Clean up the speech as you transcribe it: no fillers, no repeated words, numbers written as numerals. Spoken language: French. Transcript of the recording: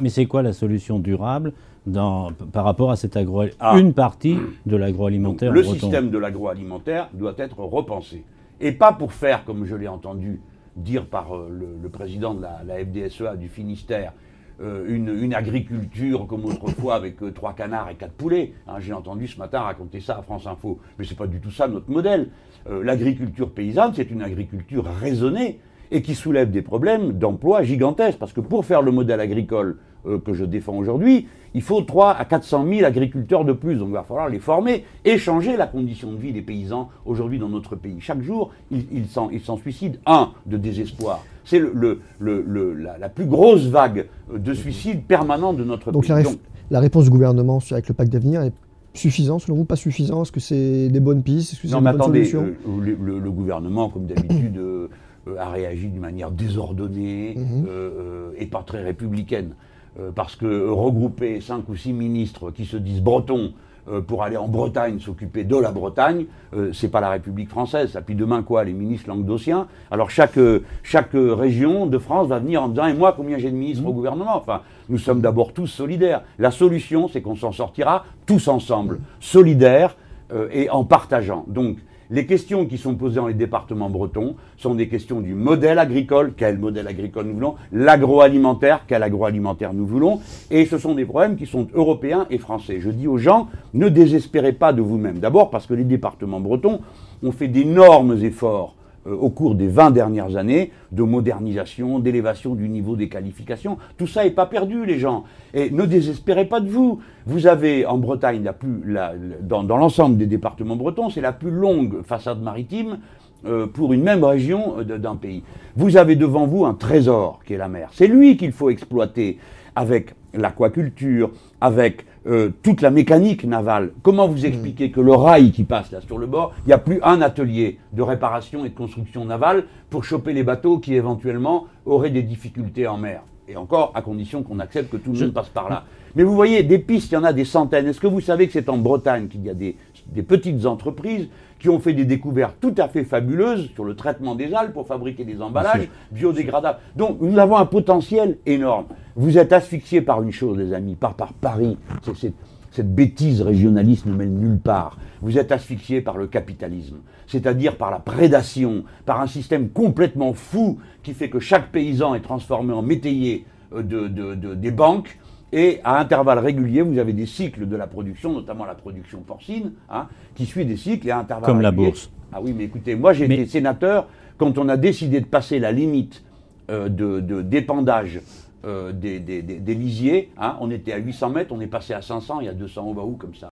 Mais c'est quoi la solution durable par rapport à une partie de l'agroalimentaire Le breton? système de l'agroalimentaire doit être repensé. Et pas pour faire, comme je l'ai entendu dire par le président de la FDSEA du Finistère, une agriculture comme autrefois avec 3 canards et 4 poulets. Hein, j'ai entendu ce matin raconter ça à France Info. Mais c'est pas du tout ça notre modèle. L'agriculture paysanne, c'est une agriculture raisonnée et qui soulève des problèmes d'emploi gigantesques. Parce que pour faire le modèle agricole que je défends aujourd'hui, il faut 300 à 400 000 agriculteurs de plus. Donc il va falloir les former et changer la condition de vie des paysans aujourd'hui dans notre pays. Chaque jour, ils s'en suicident. De désespoir. C'est la plus grosse vague de suicides permanents de notre pays. Donc la réponse du gouvernement avec le pacte d'avenir est suffisante, selon vous? Pas suffisant? Est-ce que c'est des bonnes pistes? Est-ce que c'est des bonnes solutions? Le gouvernement, comme d'habitude, a réagi d'une manière désordonnée et pas très républicaine. Parce que regrouper 5 ou 6 ministres qui se disent bretons pour aller en Bretagne s'occuper de la Bretagne, c'est pas la République française. Ça, puis demain quoi, les ministres languedociens? Alors chaque région de France va venir en disant et moi combien j'ai de ministres au gouvernement? Enfin, nous sommes d'abord tous solidaires. La solution, c'est qu'on s'en sortira tous ensemble, solidaires et en partageant. Donc les questions qui sont posées dans les départements bretons sont des questions du modèle agricole, quel modèle agricole nous voulons, l'agroalimentaire, quel agroalimentaire nous voulons, et ce sont des problèmes qui sont européens et français. Je dis aux gens, ne désespérez pas de vous-même. D'abord parce que les départements bretons ont fait d'énormes efforts au cours des 20 dernières années de modernisation, d'élévation du niveau des qualifications. Tout ça n'est pas perdu, les gens. Et ne désespérez pas de vous. Vous avez en Bretagne, dans l'ensemble des départements bretons, c'est la plus longue façade maritime pour une même région d'un pays. Vous avez devant vous un trésor qui est la mer. C'est lui qu'il faut exploiter avec l'aquaculture, avec toute la mécanique navale. Comment vous expliquer que le rail qui passe là sur le bord, il n'y a plus un atelier de réparation et de construction navale pour choper les bateaux qui éventuellement auraient des difficultés en mer? Et encore, à condition qu'on accepte que tout le monde passe par là. Mais vous voyez, des pistes, il y en a des centaines. Est-ce que vous savez que c'est en Bretagne qu'il y a des petites entreprises qui ont fait des découvertes tout à fait fabuleuses sur le traitement des algues pour fabriquer des emballages biodégradables? Donc nous avons un potentiel énorme. Vous êtes asphyxiés par une chose, les amis, par Paris. Cette bêtise régionaliste ne mène nulle part. Vous êtes asphyxiés par le capitalisme, c'est-à-dire par la prédation, par un système complètement fou qui fait que chaque paysan est transformé en métayer des banques. Et à intervalles réguliers, vous avez des cycles de la production, notamment la production porcine, qui suit des cycles et à intervalles réguliers. Comme la bourse. Ah oui, mais écoutez, moi j'ai été sénateur quand on a décidé de passer la limite d'épandage des lisiers. On était à 800 mètres, on est passé à 500, il y a 200 au Baou comme ça.